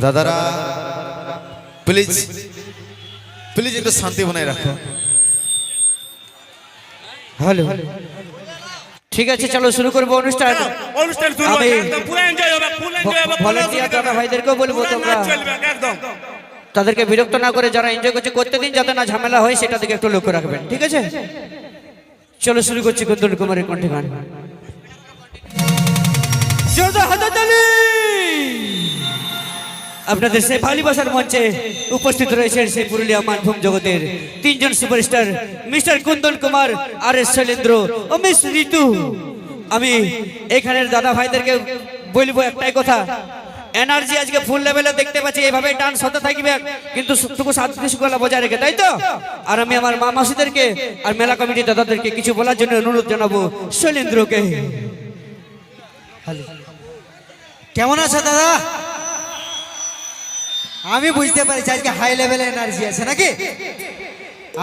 দাদারা please please একটু শান্তি বজায় রাখো। হ্যালো, ঠিক আছে, চলো শুরু করবো অনুষ্ঠান। অনুষ্ঠান শুরু হবে, একদম পুরো এনজয় হবে, ফুল এনজয় হবে। ভলান্টিয়ার দাদা ভাইদেরকেও বলবো তোমরা চলবে একদম। তাদেরকে বিরক্ত না করে যারা এনজয় করছে করতে দিন, যাতে না ঝামেলা হয় সেটা দিকে একটু লক্ষ্য রাখবেন, ঠিক আছে? চলো শুরু করছি কুন্দন কুমারের কণ্ঠে গান। জোরদার হাততালি। আপনাদের সেই ভালোবাসার মঞ্চে উপস্থিত রয়েছেন সেই পুরুলিয়া মানভূম জগতের তিনজন সুপারস্টার, মিস্টার কুন্দন কুমার, আর এস শৈলেন্দ্র ও মিস ঋতু। আমি এখানের দাদা ভাইদেরকে বলবো একটাই কথা, এনার্জি আজকে ফুল লেভেলে দেখতে পাচ্ছি, এইভাবে ডান্স হতে থাকবে, কিন্তু টুকু শান্তি শৃঙ্খলা বজায় রেখে, তাই তো? আর আমি আমার মা মাসিদেরকে আর মেলা কমিটির দাদাদেরকে কিছু বলার জন্য অনুরোধ জানাবো শৈলেন্দ্রকে। কেমন আছে দাদা? আমি বুঝতে পারছি আজকে হাই লেভেলে এনার্জি আছে নাকি।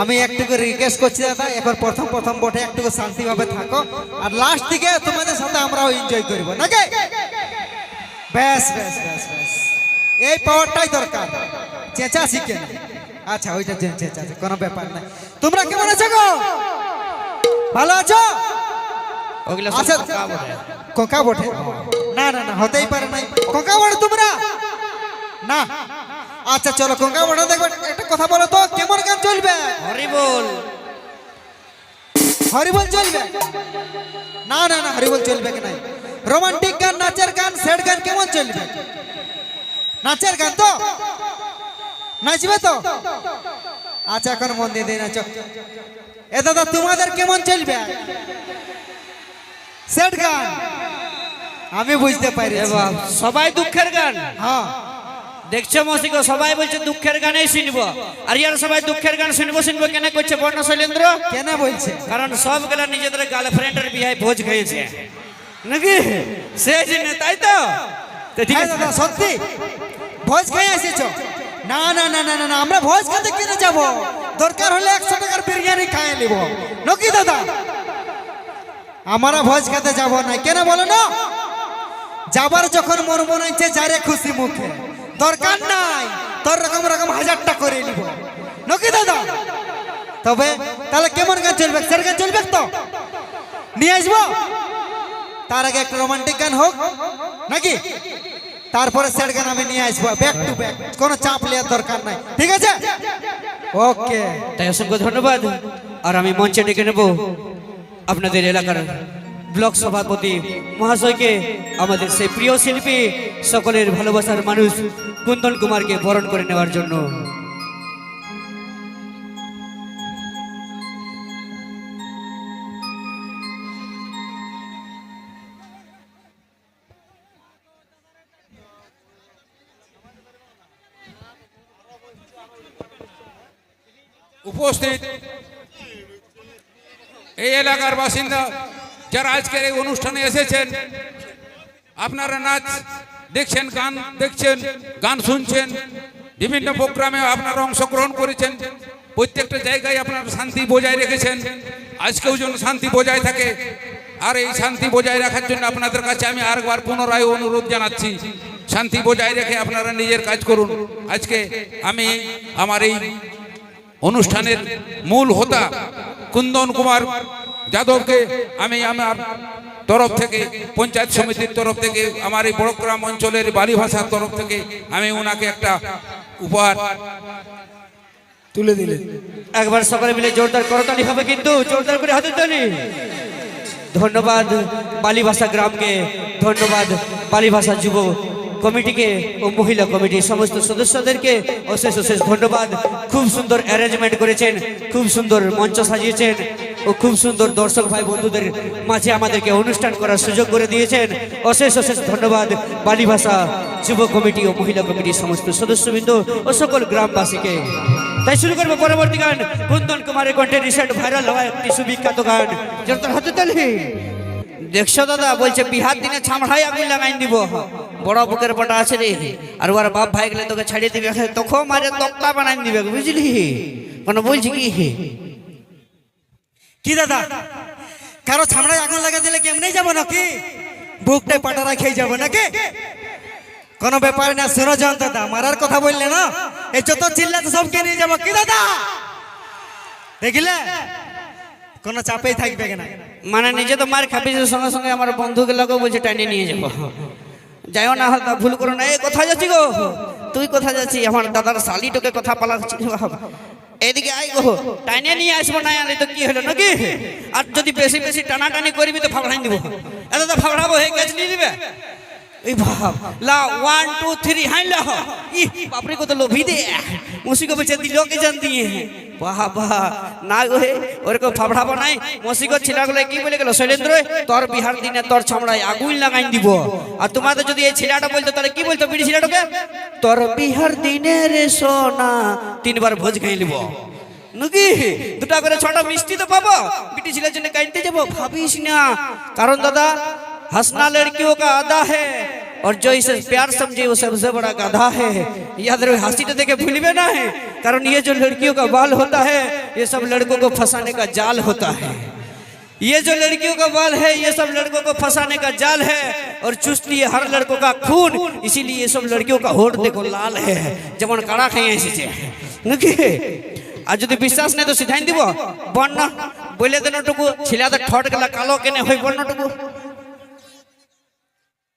আমি একটু রিকোয়েস্ট করছি দাদা, এখন প্রথম বটে একটু শান্তিভাবে থাকো, আর লাস্ট দিকে তোমাদের সাথে আমরাও এনজয় করব নাকি। ব্যাস ব্যাস ব্যাস ব্যাস, এই পাওয়ারটাই দরকার। চেঁচা শিখে না, আচ্ছা ওইটা চেঁচা আছে, কোনো ব্যাপার না। তোমরা কেমন আছো গো? ভালো আছো? আচ্ছা, কোকা বটে? না না না, হতেই পারে নাই। কোকা বটে তোমরা না? আচ্ছা চলো কোকা বটে দেখবে। একটা কথা বলো তো, কেমন গান চলবে? হরিবোল। হরিবোল চলবে? না না না, হরিবোল চলবে কি নাই। রোমান্টিক গান, নাচের গান, স্যাড গান কেমন চলবে? নাচের গান তো নাচবে তো? আচ্ছা এখন মন দিয়ে নাচো। এ দাদা তোমাদের কেমন চলবে? স্যাড গান? আমি বুঝতে পারি। সবাই দুঃখের গান? হ্যাঁ দেখছো মসিকো, সবাই বলছে দুঃখের গানেই শুনবো, আর ইয়ার সবাই দুঃখের গান শুনবো কেন করছে বর্ণ শৈলেন্দ্র? কেন বলছে? কারণ সব গেলা নিজেদের গার্লফ্রেন্ডের বিয়ে ভোজ খেয়েছে নাকি, সেই জন্য, তাই তো? ঠিক আছে দাদা, সত্যি ভোজ খেয়ে এসেছো? না না না না না, আমরা ভোজ খেতে কিনে যাব, দরকার হলে 100 টাকার বিরিয়ানি খাইয়ে নিব নাকি দাদা। আমরা ভোজ খেতে যাব না, কেন বলো না? যাবার যখন মন মনাইছে যারে খুশি মুখে, দরকার নাই তোর রকম রকম 1000টা করে নিব নাকি দাদা। তবে তাহলে কেমন গান চলবে? স্যার গান চলবে তো নিয়ে আসবো। তার আগে একটা রোমান্টিক গান হোক নাকি, তারপরে স্যাড গান আমি নিয়ে আসবো ব্যাক টু ব্যাক, কোনো চাপ নেওয়ার দরকার নাই, ঠিক আছে? ওকে, তাই অসংখ্য ধন্যবাদ। আর আমি মঞ্চে ডেকে নেব আপনাদের এলাকার ব্লক সভাপতি মহাশয়কে, আমাদের সেই প্রিয় শিল্পী, সকলের ভালোবাসার মানুষ কুন্দন কুমারকে বরণ করে নেওয়ার জন্য। উপস্থিত এই এলাকার বাসিন্দা যারা আজকের এই অনুষ্ঠানে এসেছেন, আপনারা নাচ দেখছেন, গান দেখছেন, গান শুনছেন, বিভিন্ন প্রোগ্রামে আপনারা অংশগ্রহণ করেছেন, প্রত্যেকটা জায়গায় আপনারা শান্তি বজায় রেখেছেন। আজকেও যেন শান্তি বজায় থাকে, আর এই শান্তি বজায় রাখার জন্য আপনাদের কাছে আমি আরেকবার পুনরায় অনুরোধ জানাচ্ছি, শান্তি বজায় রেখে আপনারা নিজের কাজ করুন। আজকে আমি আমার এই অনুষ্ঠানের মূল হোতা কুন্দন কুমার যাদবকে আমি আমার তরফ থেকে, পঞ্চায়েত সমিতির তরফ থেকে, আমার এই বড়গ্রাম অঞ্চলের বালি ভাষার তরফ থেকে আমি ওনাকে একটা উপহার তুলে দিলেন। একবার সকলে মিলে জোরদার করতালি হবে, কিন্তু জোরদার করে হাতের তালি। ধন্যবাদ বালি ভাষা গ্রামকে, ধন্যবাদ বালি ভাষা যুব কমিটিকে ও মহিলা কমিটির সমস্ত সদস্যদেরকে অশেষ অশেষ ধন্যবাদ। খুব সুন্দর অ্যারেঞ্জমেন্ট করেছেন, খুব সুন্দর মঞ্চ সাজিয়েছেন ও খুব সুন্দর দর্শক ভাই বন্ধুদের মাঝে আমাদেরকে অনুষ্ঠান করার সুযোগ করে দিয়েছেন। অশেষ অশেষ ধন্যবাদ বালি ভাষা যুব কমিটি ও মহিলা কমিটির সমস্ত সদস্যবৃন্দ ও সকল গ্রামবাসীকে। তাই শুরু করবো পরবর্তী গান, কুন্দন কুমারের কণ্ঠে রিসেন্ট ভাইরাল হওয়া একটি সুবিখ্যাত গান, জোরদার হাতে তালি। দেখছো দাদা, বলছে বিহার দিনে ছামড়াই আগুন লাগাই দিব, বড় বুকের পটা আছে রে, আর ওর বাপ ভাই গেলে তোকে ছাড়িয়ে দিবে, তখন মারে তক্তা বানাই দিবে, বুঝলি? কোনো বলছি কি দাদা, কারো ছামড়ায় আগুন লাগা দিলে কেমনে যাবো নাকি? বুকটাই পাটারা খেয়ে যাবো নাকি? কোনো ব্যাপার না, শোনো জন দাদা, মারার কথা বললে না, এই যত চিল্লাতে সবকে নিয়ে যাবো কি দাদা, দেখলে কোনো চাপেই থাকবে না। মানে নিজে তো মার খাবি, সঙ্গে সঙ্গে আমার বন্ধুকে লগেও বলছে টাইনে নিয়ে যাবো। যাইও না, হয়তো ভুল করো না। এ কোথায় যাচ্ছি গো? তুই কোথায় যাচ্ছি? আমার দাদার শালিটোকে কথা পালাচ্ছি। এদিকে আই গো, টাইনে নিয়ে আসবো না, আরে তো কি হলো নাকি? আর যদি বেশি বেশি টানাটানি করবি তো ফাবড়াই দিব। এত তো ফাবড়াবো, হে গ্যাস নিয়ে দিবে। এই ভাব লা 1 2 3 হাই লা ই বাপরে কত লোভি দে মুসিকে বলছে দিলকে জান দিয়ে বাহ বাহ না গো হে ওরকম ফাবড়াবো নাই। মসিকো ছিলাগুলো কি বলে গেল, শৈলেন্দ্র তোর বিহার দিনে তোর ছামড়ায় আগুন লাগাই দিব। আর তোমাদের যদি এই ছেলেটা বলতো তাহলে কি বলতো বিড়ি ছেলেটাকে? তোর বিহার দিনে রে সোনা 3 বার ভোজ খাই নিব নাকি, 2টা করে 6টা মিষ্টি তো পাবো, বিটি ছেলের জন্য কাইতে যাবো। ভাবিস না, কারণ দাদা हंसना लड़कियों का आधा है और जो इसे प्यार समझे वो सबसे बड़ा गाधा है। याद रहे, हंसी तो देखे भूलिए ना है, कारण ये जो लड़कियों का बाल होता है ये सब लड़कों को फंसाने का जाल होता है। ये जो लड़कियों का बाल है ये सब लड़कों को फंसाने का जाल है और चुस्ती है हर लड़कों का खून, इसीलिए ये सब लड़कियों का होठ देखो लाल है, যেমন কাড়া খাই এসেছে নাকি। আর যদি বিশ্বাস নেই তো সিধাই দিব, বন্যা বলে দেনটুকু ছেলেদের ঠট গেলা কালো কেনে হই বন্যটুকু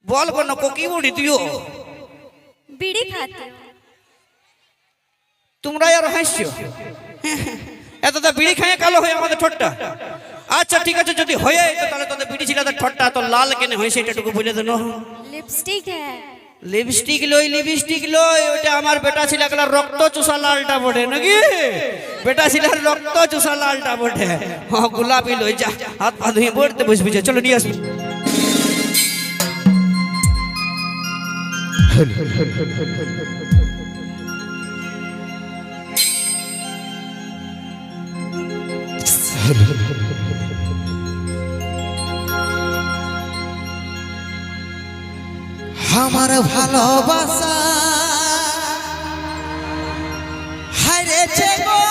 বল বন্য কোকি বুড়ি তুইও बीड़ी खाते हो? তোমরা আর হাসছো এতটা বিড়ি খায় কালো হয় আমাদের ঠোঁটটা। আচ্ছা ঠিক আছে, যদি হয়ে তো তাহলে তোদের বিড়ি ছিলাদের ঠোঁটটা তো লাল কেনে হয় সেটাটুকু বলে দেন। लिपस्टिक है। লিপস্টিক লই ওটা আমার বেটা ছিল গেলা রক্ত চুষা লালটা বটে নাকি, বেটা ছিল রক্ত চুষা লালটা বটে। হ্যাঁ গোলাপি লই যা, হাত পা ধুয়ে পড়তে বসবি, চলো নিয়ে আসবি। আমার ভালোবাসা হারিয়েছে গো,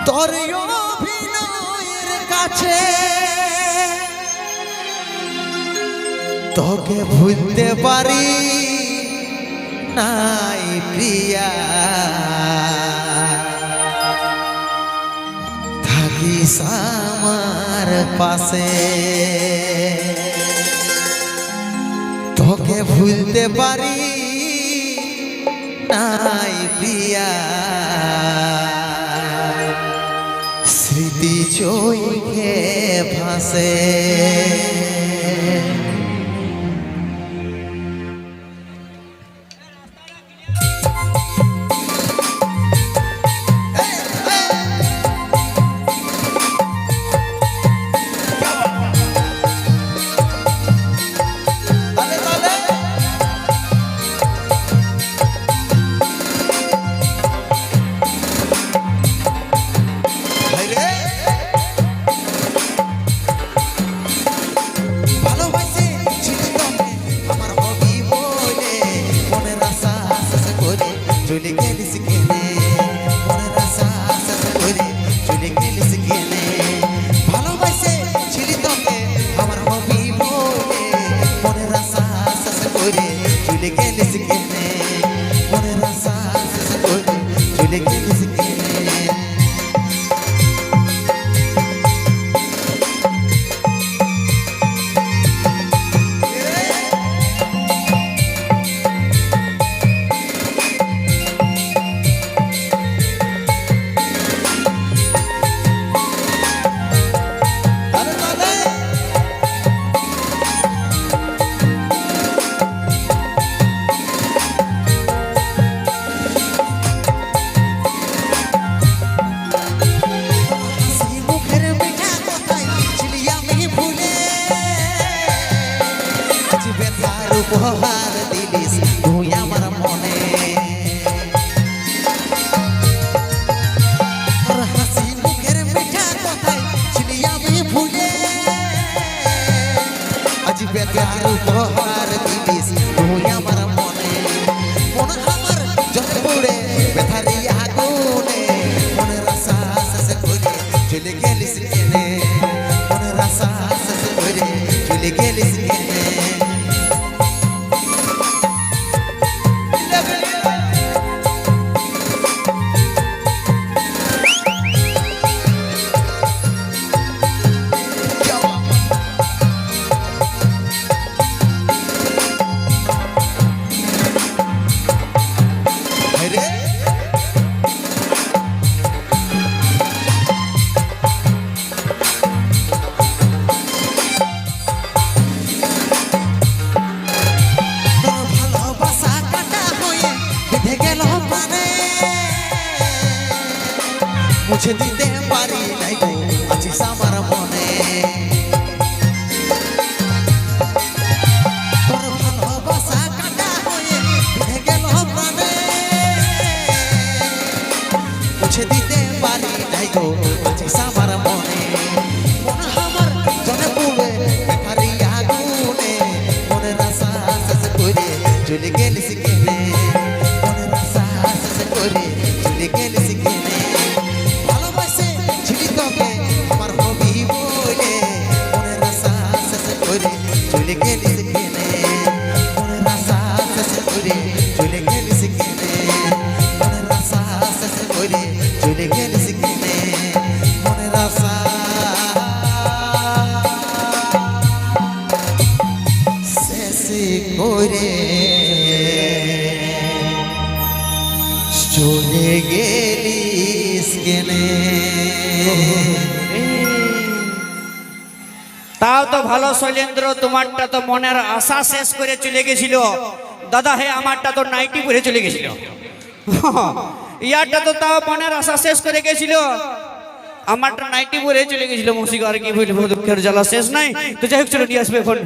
তোর অভিনয়ের কাছে তোকে ভুলতে পারি নাই প্রিয়া, থাকিস আমার পাশে, তোকে ভুলতে পারি নাই প্রিয়া, স্মৃতি চোখে ভাসে। উপহার দিলিস তুই আমার মনে, তোর হাসি মুখের মিঠা কথাই ছিলি আমি ভুলে, আজ বেতার উপহার দিলিস তুই আমার মনে, মন আমার যত পুড়ে বেতারি আগুনে, মনের আশা শেষ করে চলে গেলিস কেনে, মনের আশা শেষ করে চলে কেনে রে তোর ভালোবাসা কাটা হয়ে বেঁধে গেল প্রাণে মুছে দিতে পারি নাই গো আছিস আমার মনে তোর ভালোবাসা কাটা হয়ে বেঁধে গেল প্রাণে মুছে দিতে পারি নাই গো আছিস আমার মনে মন আমার জনে পুড়ে বেকারি আগুনে মনের আশা শেষ করে চলে গেলিস কেনে মনের আশা শেষ করে চলে গেলিস কেনে ভালোবাসে ছিলি তোকে আমার হবি বলে মনের আশা শেষ করে চলে গেলিস কেনে মনের আশা শেষ করে চলে গেলিস কেনে মনের আশা শেষ করে চলে গেলিস কেনে মনের আশা শেষ করে চলে গেলিস কেনে তাও তো ভালো শৈলেন্দ্র, তোমারটা তো মনের আশা শেষ করে চলে গেছিল। দাদা হে আমারটা তো নাইটি পরে চলে গেছিল। ইয়ারটা তো তাও মনের আশা শেষ করে গেছিল, আমারটা নাইটি পরে চলে গেছিল। মুসিক আর কি বলবো, দুঃখের জ্বালা শেষ নাই। তো যাই হোক, চলো নিয়ে আসবে এখন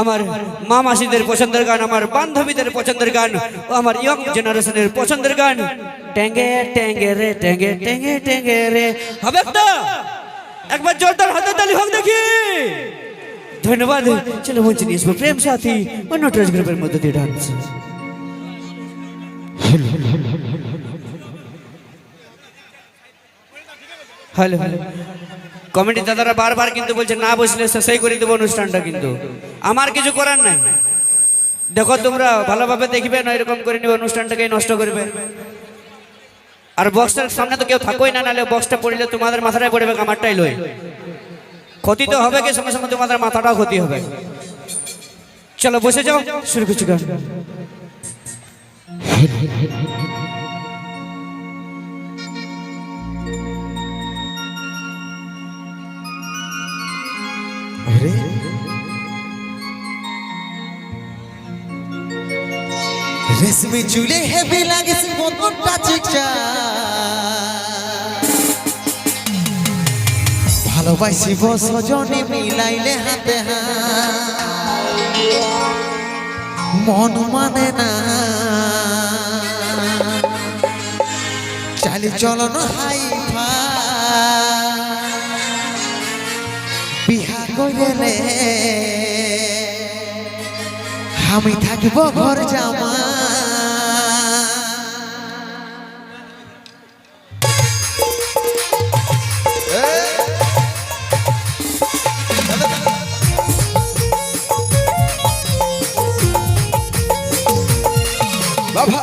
আমার মা মাসিদের পছন্দের গান, আমার বান্ধবীদের পছন্দের গান, ও আমার ইয়ং জেনারেশনের পছন্দের গান। ট্যাঙ্গে ট্যাঙ্গে রে ট্যাঙ্গে ট্যাঙ্গে ট্যাঙ্গে রে, হবে তো একবার জোরদার হাতে তালি হোক দেখি। ধন্যবাদ। চলো মঞ্চে নিয়ে আসবো প্রেম সাথী ও নটরাজ গ্রুপের মধ্যে দিয়ে ডান্স। হ্যালো হ্যালো, কমিটি দাদারা বারবার কিন্তু বলছে না বসলে শেষই করে দেবো অনুষ্ঠানটা, কিন্তু আমার কিছু করার নাই। দেখো তোমরা ভালোভাবে দেখবে না, এরকম করে নিবে অনুষ্ঠানটাকে নষ্ট করবে। আর বক্সটার সামনে তো কেউ থাকোই না, নাহলে বক্সটা পড়লে তোমাদের মাথাটাই পড়বে, আমারটাই লয়। ক্ষতি তো হবে, কি সঙ্গে সঙ্গে তোমাদের মাথাটাও ক্ষতি হবে। চলো বসে যাও, শুরু করছি গান। আরে রেশমি চুলে হেভি লাগে মনটা চিকচা ভালোবাসি সজনে মিলাইলে হাতে হাত মন মানে না চালি চলন হাই বিহা কইলে আমি থাকব ঘর জামা বাবা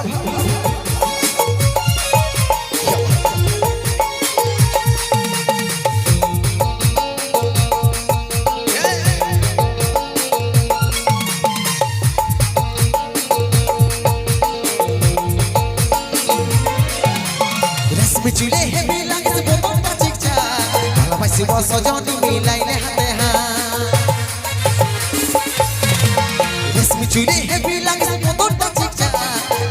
চুলে হেবি লাগছে বোতলটা চিকচা ভালোবাসি সজনি মিলাইলে হাতে হাত রেশমি চুলে হেবি লাগছে বোতলটা চিকচা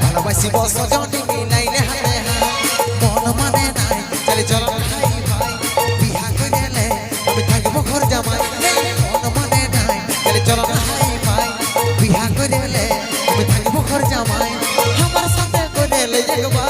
ভালোবাসি সজনি মিলাইলে হাতে হাত মন মানে নাই চলে চলো ভাই ভাই বিয়া কইলে আমি থাকবো ঘর জামাই মন মানে নাই চলে চলো ভাই ভাই বিয়া কইলে আমি থাকবো ঘর জামাই আমার সাথে কইলে একবার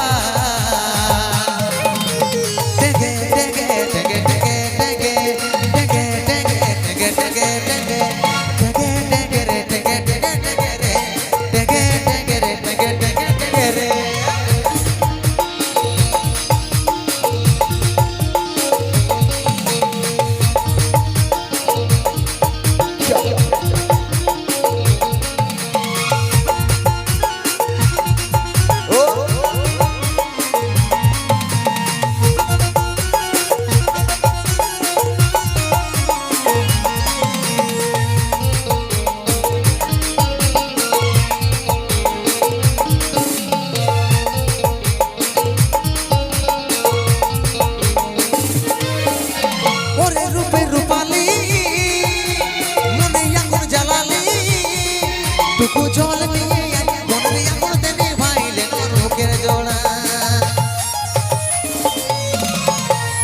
টুকু জল নিয়ে মনের আগুন দেনে ভাইলে রূপের জোড়া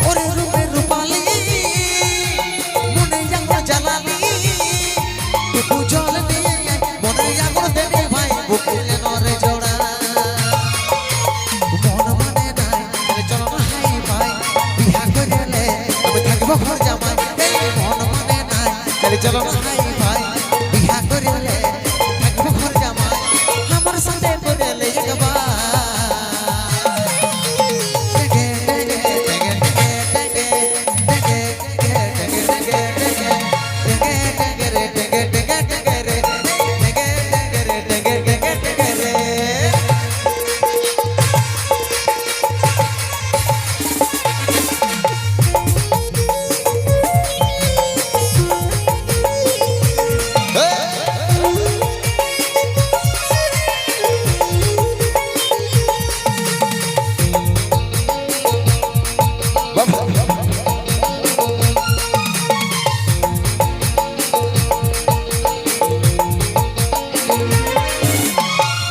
ওরে রূপের রূপালি মনে আগুন জ্বালালি টুকু জল নিয়ে মনের আগুন দেনে ভাই বুকেলে নরে জোড়া মন মানে নাই চলো না হাই ভাই বিয়া করিলে আমি থাকবো ঘর জামাই এই মন মানে নাই চলো না হাই ভাই বিয়া করিলে থাকবো ঘর জামাই আমার সাথে করিলে একবার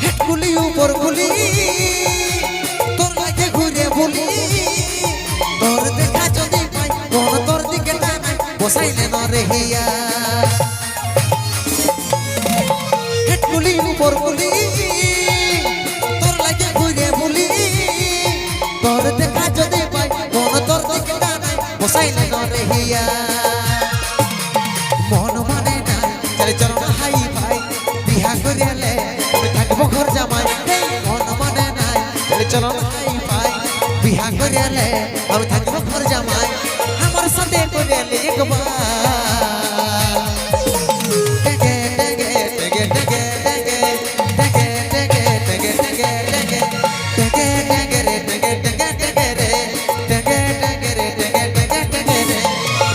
হেটকুলি উপর গুলি তোর লাগে ঘুরে বলি তোর দেখা যদি পাই কোন তোর দিকে টানাই বসাইলে নরে হিয়া হেটকুলি উপর গুলি তোর লাগে ঘুরে বলি তোর দেখা যদি পাই কোন তোর দিকে টানাই বসাইলে নরে হিয়া মন মানে না চলো না হাই ভাই বিয়া করিলে থাকবো ঘর জামাই মন মানে নাই চলো না হাই ভাই বিয়া করিলে আমি থাকবো ঘর জামাই আমার সাথে করিলে একবার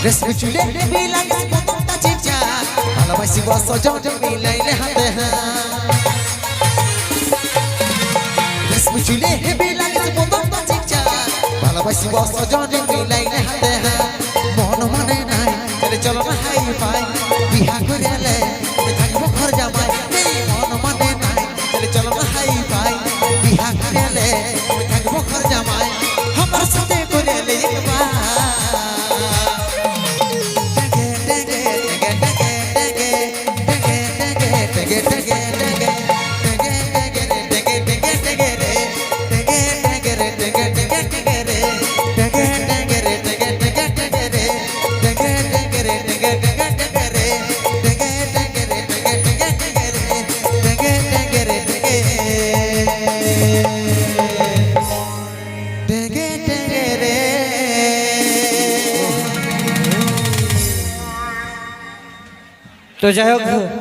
রেশমি চুলে বিলাইস মতনটা চিচা ভালোবাসি বস জন মিলাইলে হাতে রেশমি চুলে বিলাইস মতনটা চিচা ভালোবাসি বস জন মিলাইলে হাতে মন মানে নাই চলো না হাই ভাই বিয়া করিলে থাকবো ঘর জামাই মন মানে নাই চলো না হাই ভাই বিয়া করিলে থাকবো ঘর জামাই আমার সাথে করিলে একবার তো যাই হোক